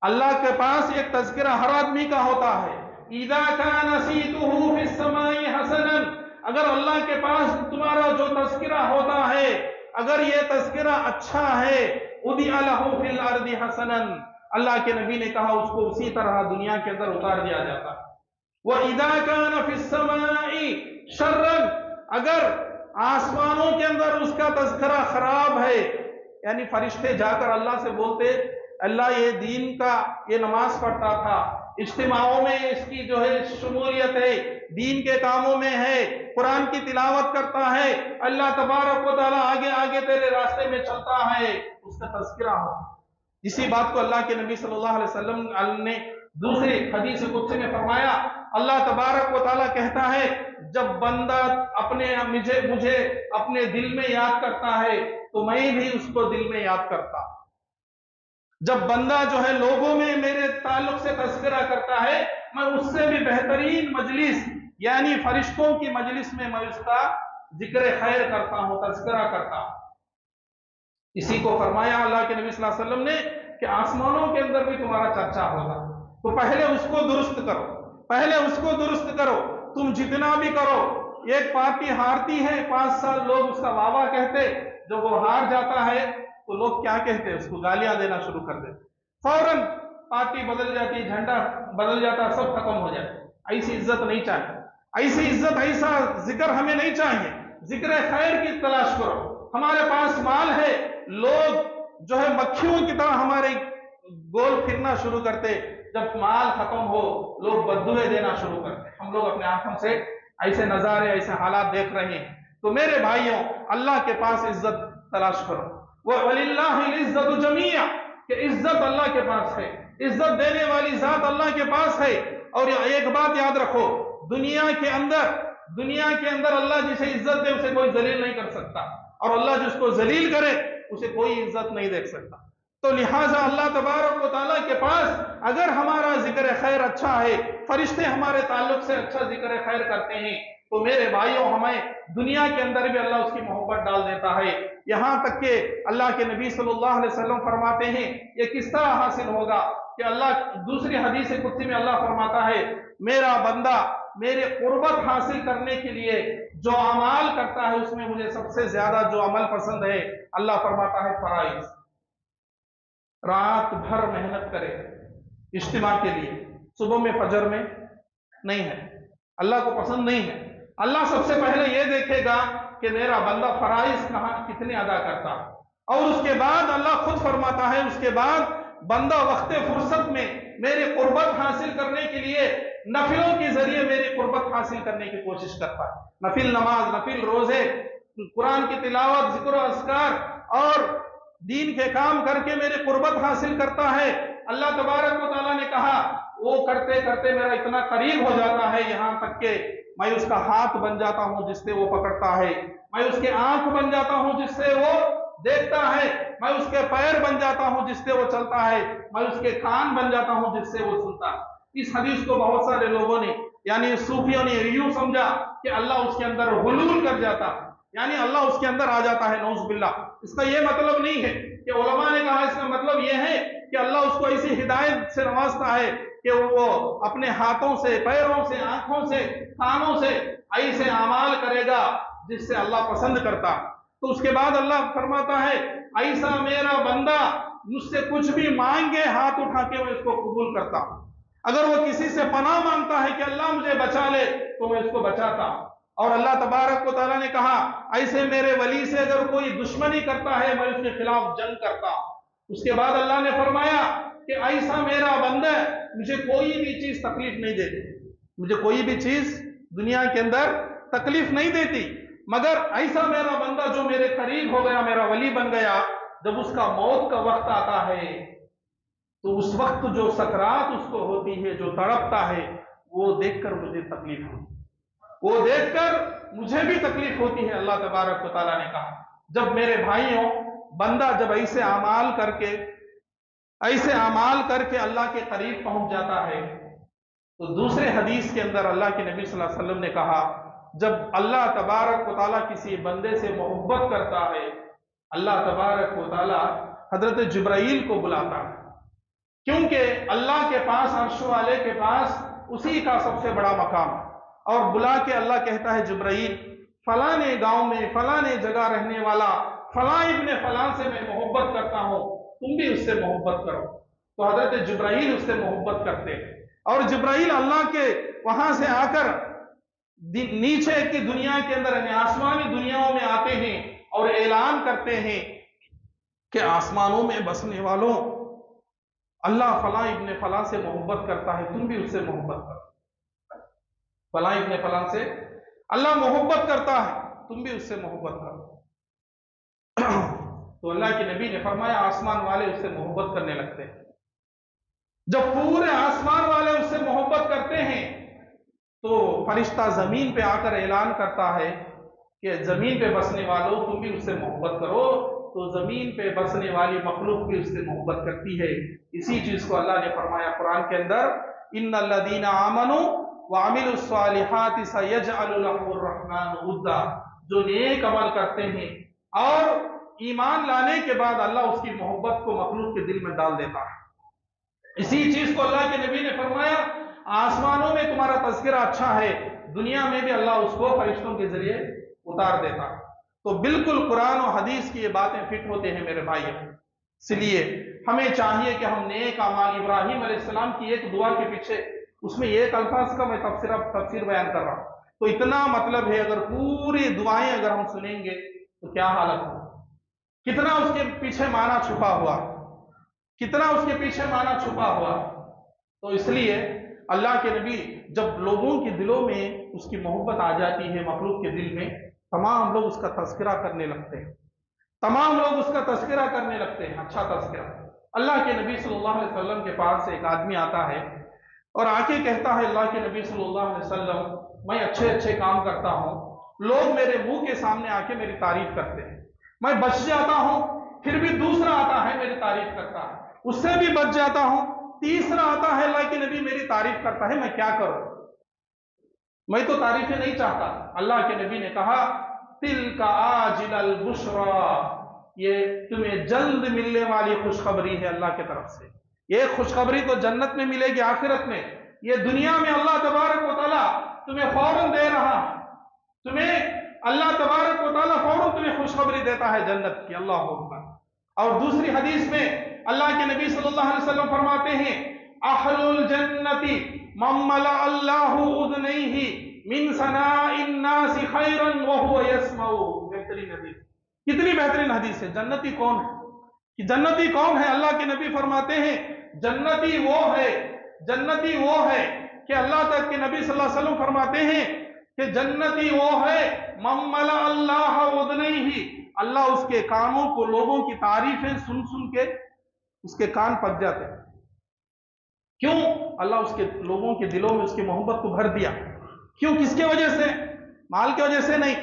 अल्लाह के पास एक तज़किरा हर आदमी का होता है। इदा काना सीतुहु फिस समाई हसनन, अगर अल्लाह के पास तुम्हारा जो तज़किरा होता है, अगर ये तज़किरा अच्छा है, उदिया लहु फिल अर्दि हसनन, अल्लाह के नबी ने कहा उसको उसी तरह दुनिया के अंदर उतार दिया जाता। व इदा काना फिस समाई शर्रन, अगर आसमानों के अंदर उसका तज़किरा खराब है, यानी फरिश्ते जाकर अल्लाह से बोलते अल्लाह ये दीन का, ये नमाज पढ़ता था, इज्तिमाओं में इसकी जो है शमूलियत है, दीन के कामों में है, कुरान की तिलावत करता है, अल्लाह तबारक व तआला आगे आगे तेरे रास्ते में चलता है, उसका तज़किरा हो। इसी बात को अल्लाह के नबी सल्लल्लाहु अलैहि वसल्लम ने दूसरे हदीस कुदसी में फरमाया اللہ تبارک و تعالیٰ کہتا ہے جب بندہ مجھے اپنے دل میں یاد کرتا ہے تو میں بھی اس کو دل میں یاد کرتا. جب بندہ جو ہے لوگوں میں میرے تعلق سے تذکرہ کرتا ہے میں اس سے بھی بہترین مجلس یعنی فرشتوں کی مجلس میں اس کا ذکر خیر کرتا ہوں، تذکرہ کرتا ہوں. اسی کو فرمایا اللہ کے نبی صلی اللہ علیہ وسلم نے کہ آسمانوں کے اندر بھی تمہارا چرچا ہوگا، تو پہلے اس کو درست کرو. تم جتنا بھی کرو، ایک پارٹی ہارتی ہے 5 سال لوگ اس کا واہ واہ کہتے، جب وہ ہار جاتا ہے تو لوگ کیا کہتے، اس کو گالیاں دینا شروع کر دیتے، فوراً پارٹی بدل جاتی، جھنڈا بدل جاتا، سب ختم ہو جاتا. ایسی عزت نہیں چاہیے، ایسا ذکر ہمیں نہیں چاہیے. ذکر خیر کی تلاش کرو. ہمارے پاس مال ہے، لوگ جو ہے مکھیوں کی طرح ہمارے گول پھرنا شروع کرتے، جب مال ختم ہو لوگ بددعائیں دینا شروع کرتے. ہم لوگ اپنے آنکھوں سے ایسے نظارے، ایسے حالات دیکھ رہے ہیں. تو میرے بھائیوں، اللہ کے پاس عزت تلاش کرو. وَلِلَّهِ الْعِزَّةُ جَمِيعًا، کہ عزت اللہ کے پاس ہے، عزت دینے والی ذات اللہ کے پاس ہے. اور ایک بات یاد رکھو، دنیا کے اندر اللہ جسے عزت دے اسے کوئی ذلیل نہیں کر سکتا، اور اللہ جس کو ذلیل کرے اسے کوئی عزت نہیں دے سکتا. تو لہٰذا اللہ تبارک و تعالیٰ کے پاس اگر ہمارا ذکر خیر اچھا ہے، فرشتے ہمارے تعلق سے اچھا ذکر خیر کرتے ہیں، تو میرے بھائیوں ہمیں دنیا کے اندر بھی اللہ اس کی محبت ڈال دیتا ہے. یہاں تک کہ اللہ کے نبی صلی اللہ علیہ وسلم فرماتے ہیں یہ کس طرح حاصل ہوگا کہ اللہ دوسری حدیث قدسی میں اللہ فرماتا ہے میرا بندہ میرے قربت حاصل کرنے کے لیے جو اعمال کرتا ہے اس میں مجھے سب سے زیادہ جو عمل پسند ہے، اللہ فرماتا ہے فرائض. رات بھر محنت کرے اجتماع کے لیے، صبح میں فجر میں نہیں ہے، اللہ کو پسند نہیں ہے. اللہ سب سے پہلے یہ دیکھے گا کہ میرا بندہ فرائض کتنے ادا کرتا، اور اس کے بعد اللہ خود فرماتا ہے اس کے بعد بندہ وقت فرصت میں میری قربت حاصل کرنے کے لیے نفلوں کے ذریعے میری قربت حاصل کرنے کی کوشش کرتا ہے. نفل نماز، نفل روزے، قرآن کی تلاوت، ذکر و اذکار اور دین کے کام کر کے میری قربت حاصل کرتا ہے. اللہ تبارک و تعالیٰ نے کہا وہ کرتے کرتے میرا اتنا قریب ہو جاتا ہے یہاں تک کہ میں اس کا ہاتھ بن جاتا ہوں جس سے وہ پکڑتا ہے، میں اس کے آنکھ بن جاتا ہوں جس سے وہ دیکھتا ہے، میں اس کے پیر بن جاتا ہوں جس سے وہ چلتا ہے، میں اس کے کان بن جاتا ہوں جس سے وہ سنتا ہے. اس حدیث کو بہت سارے لوگوں نے یعنی صوفیوں نے یوں سمجھا کہ اللہ اس کے اندر حلول کر جاتا ہے، یعنی اللہ اس کے اندر آ جاتا ہے، نعوذ باللہ. اس کا یہ مطلب نہیں ہے کہ علماء نے کہا اس کا مطلب یہ ہے کہ اللہ اس کو ایسی ہدایت سے نوازتا ہے کہ وہ اپنے ہاتھوں سے، پیروں سے، آنکھوں سے، کانوں سے ایسے اعمال کرے گا جس سے اللہ پسند کرتا. تو اس کے بعد اللہ فرماتا ہے ایسا میرا بندہ مجھ سے کچھ بھی مانگے ہاتھ اٹھا کے میں اس کو قبول کرتا ہوں. اگر وہ کسی سے پناہ مانگتا ہے کہ اللہ مجھے بچا لے تو میں اس کو بچاتا ہوں. اور اللہ تبارک و تعالیٰ نے کہا ایسے میرے ولی سے اگر کوئی دشمنی کرتا ہے میں اس کے خلاف جنگ کرتا ہوں. اس کے بعد اللہ نے فرمایا کہ ایسا میرا بندہ مجھے کوئی بھی چیز تکلیف نہیں دیتی، مجھے کوئی بھی چیز دنیا کے اندر تکلیف نہیں دیتی، مگر ایسا میرا بندہ جو میرے قریب ہو گیا، میرا ولی بن گیا، جب اس کا موت کا وقت آتا ہے تو اس وقت جو سکرات اس کو ہوتی ہے، جو تڑپتا ہے، وہ دیکھ کر مجھے تکلیف ہوتی، وہ دیکھ کر مجھے بھی تکلیف ہوتی ہے. اللہ تبارک و تعالیٰ نے کہا جب میرے بھائیوں بندہ جب ایسے اعمال کر کے اللہ کے قریب پہنچ جاتا ہے تو دوسرے حدیث کے اندر اللہ کے نبی صلی اللہ علیہ وسلم نے کہا جب اللہ تبارک و تعالیٰ کسی بندے سے محبت کرتا ہے اللہ تبارک و تعالیٰ حضرت جبرائیل کو بلاتا ہے، کیونکہ اللہ کے پاس عرش والے کے پاس اسی کا سب سے بڑا مقام ہے. اور بلا کے اللہ کہتا ہے جبرائیل فلاں گاؤں میں فلاں جگہ رہنے والا فلاں ابن فلاں سے میں محبت کرتا ہوں، تم بھی اس سے محبت کرو. تو حضرت جبرائیل اس سے محبت کرتے ہیں، اور جبرائیل اللہ کے وہاں سے آ کر نیچے کی دنیا کے اندر یعنی آسمانی دنیاوں میں آتے ہیں اور اعلان کرتے ہیں کہ آسمانوں میں بسنے والوں اللہ فلاں ابن فلاں سے محبت کرتا ہے، تم بھی اس سے محبت کرو. فلاں ابن فلاں سے اللہ محبت کرتا ہے، تم بھی اس سے محبت کرو. تو اللہ کے نبی نے فرمایا آسمان والے اس سے محبت کرنے لگتے ہیں. جب پورے آسمان والے اس سے محبت کرتے ہیں फरिश्ता ज़मीन पे आकर ऐलान करता है कि ज़मीन पे बसने वालों तुम भी उससे मोहब्बत करो, तो ज़मीन पे बसने वाली मखलूक भी उससे मोहब्बत करती है। इसी चीज़ को अल्लाह ने फरमाया कुरान के अंदर, इन्नल्लज़ीना आमनू व अमिलुस्सालिहाति सयजअलु लहुर रहमानु वुद्दा, जो नेक अमल करते हैं और ईमान लाने के बाद अल्लाह उसकी मोहब्बत को मखलूक के दिल में डाल देता है। इसी चीज को अल्लाह के नबी ने फरमाया, आसमानों में तुम्हारा तज़किरा अच्छा है, दुनिया में भी अल्लाह उसको फरिश्तों के जरिए उतार देता है। तो बिल्कुल कुरान और हदीस की ये बातें फिट होते हैं मेरे भाइयों। इसलिए हमें चाहिए कि हम नेक अमाल, इब्राहीम अलैहिस्सलाम की एक दुआ के पीछे, उसमें एक अल्फाज का मैं तफसीर बयान कर रहा हूँ, तो इतना मतलब है, अगर पूरी दुआएं अगर हम सुनेंगे तो क्या हालत हो, कितना उसके पीछे माना छुपा हुआ, कितना उसके पीछे माना छुपा हुआ। तो इसलिए अल्लाह के नबी जब लोगों के दिलों में उसकी मोहब्बत आ जाती है, मखलूक के दिल में, तमाम लोग उसका तज़किरा करने लगते हैं, तमाम लोग उसका तज़किरा करने लगते हैं, अच्छा तज़किरा। अल्लाह के नबी सल्लल्लाहु अलैहि वसल्लम के पास से एक आदमी आता है और आके कहता है, अल्लाह के नबी सल्लल्लाहु अलैहि वसल्लम, मैं अच्छे अच्छे काम करता हूँ, लोग मेरे मुंह के सामने आके मेरी तारीफ करते हैं, मैं बच जाता हूँ, फिर भी दूसरा आता है मेरी तारीफ करता है, उससे भी बच जाता हूँ, तीसरा आता है अल्लाह के नबी मेरी तारीफ करता है, मैं क्या करूं, मैं तो तारीफें नहीं चाहता। अल्लाह के नबी ने कहा, तिलका आजिलल बुशरा, ये तुम्हें जल्द मिलने वाली खुशखबरी है अल्लाह की तरफ से। ये खुशखबरी तो जन्नत में मिलेगी, आखिरत में, ये दुनिया में अल्लाह तबारक व तआला तुम्हें फौरन दे रहा है, तुम्हें अल्लाह तबारक व तआला फौरन तुम्हें खुशखबरी देता है जन्नत की। अल्लाह अकबर। और दूसरी हदीस में अल्लाह के नबी सल्लल्लाहु अलैहि वसल्लम फरमाते हैं, अहलुल जन्नती मम्मला अल्लाहु उज़नैहि मिन सनाइन नासी खैरन व हुवा यस्माउ। बेहतरीन हदीस, कितनी बेहतरीन हदीस है। जन्नती कौन है कि जन्नती कौन है? अल्लाह के नबी फरमाते हैं, जन्नती वो है, जन्नती वो है कि अल्लाह तक के नबी सल्लल्लाहु अलैहि वसल्लम फरमाते हैं कि जन्नती वो है मम्मला अल्लाह उज़नैहि, अल्लाह उसके कानों को लोगों की तारीफें सुन सुन के उसके कान पक जाते हैं। क्यों? अल्लाह उसके लोगों के दिलों में उसकी मोहब्बत को भर दिया। क्यों? किसके वजह से? माल के वजह से नहीं,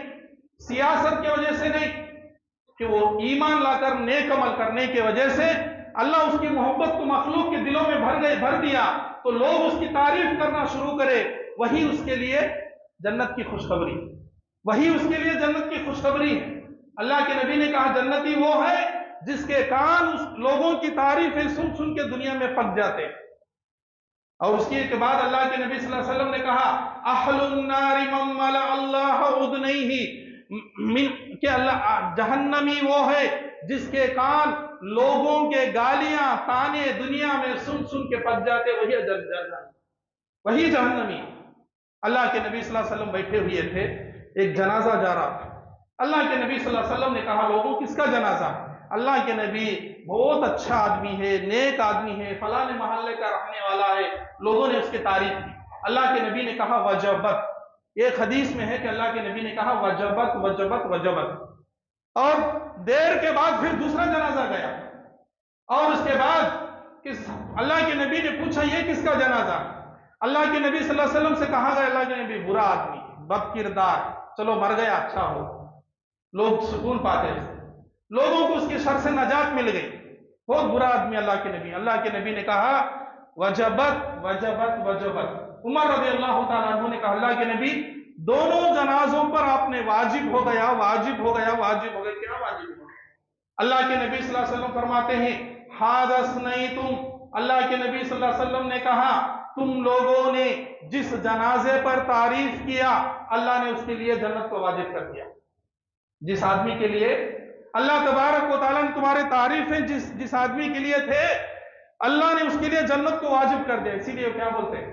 सियासत के वजह से नहीं, कि वो ईमान लाकर नेक अमल करने के वजह से अल्लाह उसकी मोहब्बत को मखलूक के दिलों में भर दिया, तो लोग उसकी तारीफ करना शुरू करे। वही उसके लिए जन्नत की खुशखबरी, वही उसके लिए जन्नत की खुशखबरी है। अल्लाह के नबी ने कहा, जन्नती वो है जिसके कान उस लोगों की तारीफें सुन सुन के दुनिया में पक जाते हैं। और उसके बाद अल्लाह के नबी सल्लल्लाहु अलैहि वसल्लम ने कहा, अहलुन नारी मम्मला अल्लाह उज़नैहि, कि अल्लाह जहन्नमी वो है जिसके कान लोगों के गालियां ताने दुनिया में सुन सुन के पक जाते, वही जहन्नमी। अल्लाह के नबी सल्लल्लाहु अलैहि वसल्लम बैठे हुए थे, एक जनाजा जा रहा था। अल्लाह के नबी सल्लल्लाहु अलैहि वसल्लम ने कहा, लोगों किसका जनाजा? अल्लाह के नबी बहुत अच्छा आदमी है, नेक आदमी है, फलाने मोहल्ले का रहने वाला है, लोगों ने उसकी तारीफ की। अल्लाह के नबी ने कहा, वजबत। एक हदीस में है कि अल्लाह के नबी ने कहा, वजबत वजबत वजबत। और देर के बाद फिर दूसरा जनाजा गया, और उसके बाद अल्लाह के नबी ने पूछा, ये किसका जनाजा? अल्लाह के नबी सल्लल्लाहु अलैहि वसल्लम से कहा गया, अल्लाह के नबी बुरा आदमी, बद किरदार, चलो मर गया, अच्छा हो, लोग सुकून पाते हैं, लोगों को उसके शर से नजात मिल गई, बहुत बुरा आदमी अल्लाह के नबी। अल्लाह के नबी ने कहा, वजबत वजबत वजबत। उमर रज़ी अल्लाह तआला अन्हु ने कहा, अल्लाह के नबी दोनों जनाजों पर आपने वाजिब हो गया, वाजिब हो गया, वाजिब हो गया। क्या वाजिब हो गया? अल्लाह के नबी सल्लल्लाहु अलैहि वसल्लम फरमाते हैं, हादस नहीं तुम, अल्लाह के नबी सल्लल्लाहु अलैहि वसल्लम ने कहा, तुम लोगों ने जिस जनाजे पर तारीफ किया, अल्लाह ने उसके लिए जन्नत को वाजिब कर दिया। जिस आदमी के लिए अल्लाह तबारक व तआला ने तुम्हारे तारीफें जिस आदमी के लिए थे, अल्लाह ने उसके लिए जन्नत को वाजिब कर दिया। इसीलिए क्या बोलते हैं,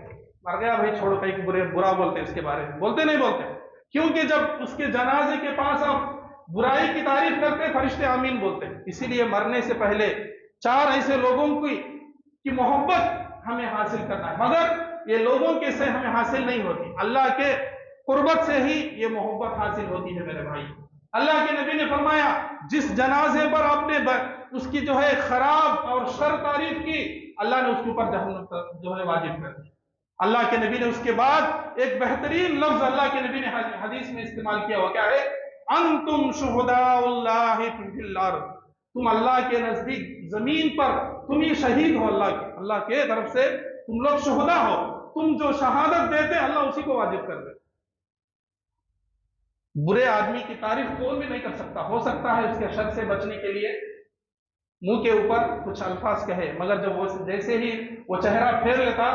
मर गया भाई छोड़ो, कहीं बुरा बोलते हैं उसके बारे में, बोलते नहीं बोलते? क्योंकि जब उसके जनाजे के पास आप बुराई की तारीफ करते हैं, फरिश्ते आमीन बोलते हैं। इसीलिए मरने से पहले 4 ऐसे लोगों की मोहब्बत हमें हासिल करना है, मगर ये लोगों के से हमें हासिल नहीं होती, अल्लाह के कुर्बत से ही ये मोहब्बत हासिल होती है मेरे भाई। अल्लाह के नबी ने फरमाया, जिस जनाजे पर आपने उसकी जो है खराब और शर तारीफ की, अल्लाह ने उसके ऊपर जहन्नम जो है वाजिब कर दी। اللہ کے نبی نے اس کے بعد ایک بہترین لفظ اللہ کے نبی نے حدیث میں استعمال کیا ہوا کیا ہے؟ انتم شہداء اللہ فی الارض، تم اللہ کے نزدیک زمین پر تم ہی شہید ہو، اللہ کے طرف سے تم لوگ شہداء ہو، تم جو شہادت دیتے اللہ اسی کو واجب کر دے۔ برے آدمی کی تعریف کوئی بھی نہیں کر سکتا، ہو سکتا ہے اس کے شر سے بچنے کے لیے منہ کے اوپر کچھ الفاظ کہے، مگر جب وہ جیسے ہی وہ چہرہ پھیر لیتا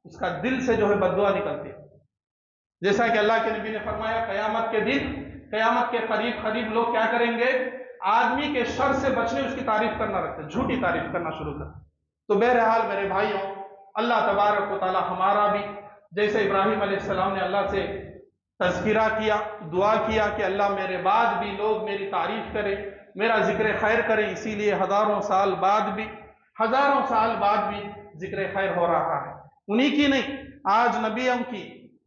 اس کا دل سے جو ہے بددعا نکلتی، جیسا کہ اللہ کے نبی نے فرمایا قیامت کے دن، قیامت کے قریب لوگ کیا کریں گے؟ آدمی کے شر سے بچنے اس کی تعریف کرنا رکھتے، جھوٹی تعریف کرنا شروع کرتے۔ تو بہرحال میرے بھائیوں، اللہ تبارک و تعالی ہمارا بھی جیسے ابراہیم علیہ السلام نے اللہ سے تذکرہ کیا، دعا کیا کہ اللہ میرے بعد بھی لوگ میری تعریف کریں، میرا ذکر خیر کریں، اسی لیے ہزاروں سال بعد بھی ذکر خیر ہو رہا ہے۔ انہی کی نہیں، آج نبیوں کی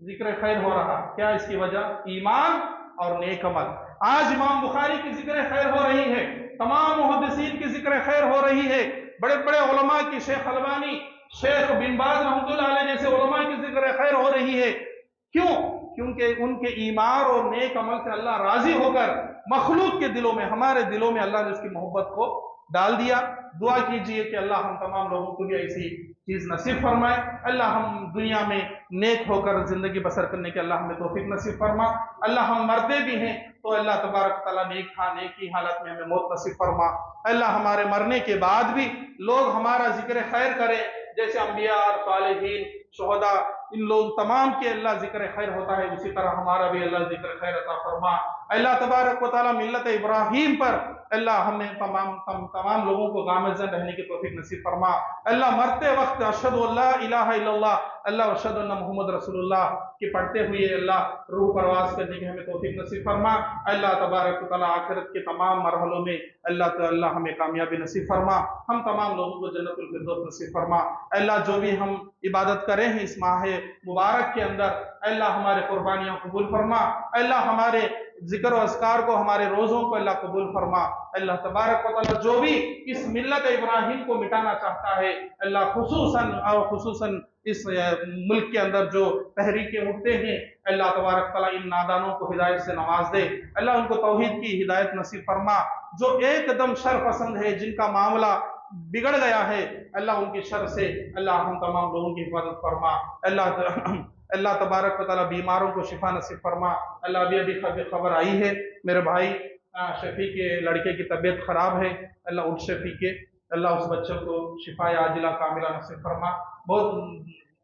ذکر خیر ہو رہا ہے۔ کیا اس کی وجہ؟ ایمان اور نیک عمل۔ آج امام بخاری کی ذکر خیر ہو رہی ہے، تمام محدثین کی ذکر خیر ہو رہی ہے، بڑے بڑے علماء کی، شیخ البانی، شیخ بن باز رحمۃ اللہ علیہ جیسے علماء کی ذکر خیر ہو رہی ہے۔ کیوں؟ کیونکہ ان کے ایمان اور نیک عمل سے اللہ راضی ہو کر مخلوق کے دلوں میں، ہمارے دلوں میں اللہ نے اس کی محبت کو ڈال دیا۔ دعا کیجئے کہ اللہ ہم تمام لوگوں کو بھی ایسی چیز نصیب فرمائے، اللہ ہم دنیا میں نیک ہو کر زندگی بسر کرنے کے اللہ ہمیں توفیق نصیب فرما، اللہ ہم مرتے بھی ہیں تو اللہ تبارک تعالیٰ نیک کی حالت میں ہمیں موت نصیب فرما، اللہ ہمارے مرنے کے بعد بھی لوگ ہمارا ذکر خیر کریں، جیسے انبیاء اور صالحین، شہداء، ان لوگ تمام کے اللہ ذکر خیر ہوتا ہے، اسی طرح ہمارا بھی اللہ ذکر خیر عطا فرما۔ اللہ تبارک و تعالیٰ ملت ابراہیم پر اللہ ہمیں تمام لوگوں کو گامزن رہنے کی توفیق نصیب فرما۔ اللہ مرتے وقت اشہد ان لا الہ الا اللہ، اللہ اشہد ان محمد رسول اللہ کے پڑھتے ہوئے اللہ روح پرواز کرنے کی ہمیں توفیق نصیب فرما۔ اللہ تبارک و تعالیٰ آخرت کے تمام مرحلوں میں اللہ ہمیں کامیابی نصیب فرما، ہم تمام لوگوں کو جنت الفردوس نصیب فرما۔ اللہ جو بھی ہم عبادت کرے ہیں اس ماہ مبارک کے اندر، اللہ ہمارے قربانیاں قبول فرما، اللہ ہمارے ذکر و اذکار کو، ہمارے روزوں کو اللہ قبول فرما۔ اللہ تبارک و تعالیٰ جو بھی اس ملت ابراہیم کو مٹانا چاہتا ہے، اللہ خصوصاً اس ملک کے اندر جو تحریکیں اٹھتے ہیں، اللہ تبارک تعالیٰ ان نادانوں کو ہدایت سے نواز دے، اللہ ان کو توحید کی ہدایت نصیب فرما۔ جو ایک دم شر پسند ہے، جن کا معاملہ بگڑ گیا ہے، اللہ ان کی شر سے اللہ ہم تمام لوگوں کی حفاظت فرما۔ اللہ تبارک و تعالیٰ بیماروں کو شفا نصیب فرما۔ اللہ ابھی خبر آئی ہے میرے بھائی شفیع کے لڑکے کی طبیعت خراب ہے، اللہ اٹھ شفیع کے، اللہ اس بچوں کو شفا عاجلہ کاملہ نصیب فرما۔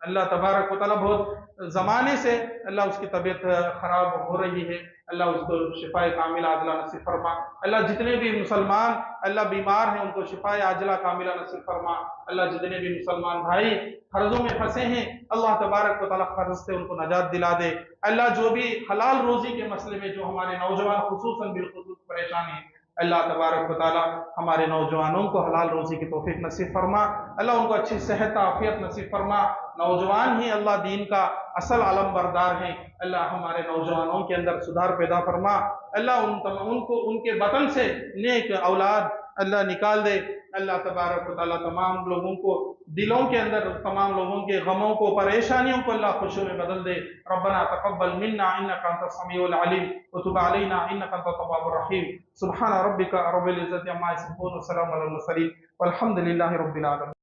اللہ تبارک و تعالیٰ بہت زمانے سے اللہ اس کی طبیعت خراب ہو رہی ہے، اللہ اس کو شفا کاملہ عاجلہ نصیب فرما۔ اللہ جتنے بھی مسلمان اللہ بیمار ہیں ان کو شفا عاجلہ کاملہ نصیب فرما۔ اللہ جتنے بھی مسلمان بھائی قرضوں میں پھنسے ہیں، اللہ تبارک و تعالیٰ قرض سے ان کو نجات دلا دے۔ اللہ جو بھی حلال روزی کے مسئلے میں جو ہمارے نوجوان خصوصاً بالخصوص پریشان ہیں، اللہ تبارک و تعالیٰ ہمارے نوجوانوں کو حلال روزی کی توفیق نصیب فرما، اللہ ان کو اچھی صحت عافیت نصیب فرما۔ نوجوان ہی اللہ دین کا اصل علم بردار ہیں، اللہ ہمارے نوجوانوں کے اندر سدھار پیدا فرما، اللہ ان کے وطن سے نیک اولاد اللہ نکال دے۔ اللہ تبارک و تعالیٰ تمام لوگوں کو دلوں کے اندر تمام لوگوں کے غموں کو پریشانیوں کو اللہ خوشیوں میں بدل دے۔ ربنا تقبل منا انك انت السميع العليم وتب علينا انك انت التواب الرحيم۔ سبحان ربك رب العزة عما يصفون وسلام على المرسلين والحمد لله رب العالمين۔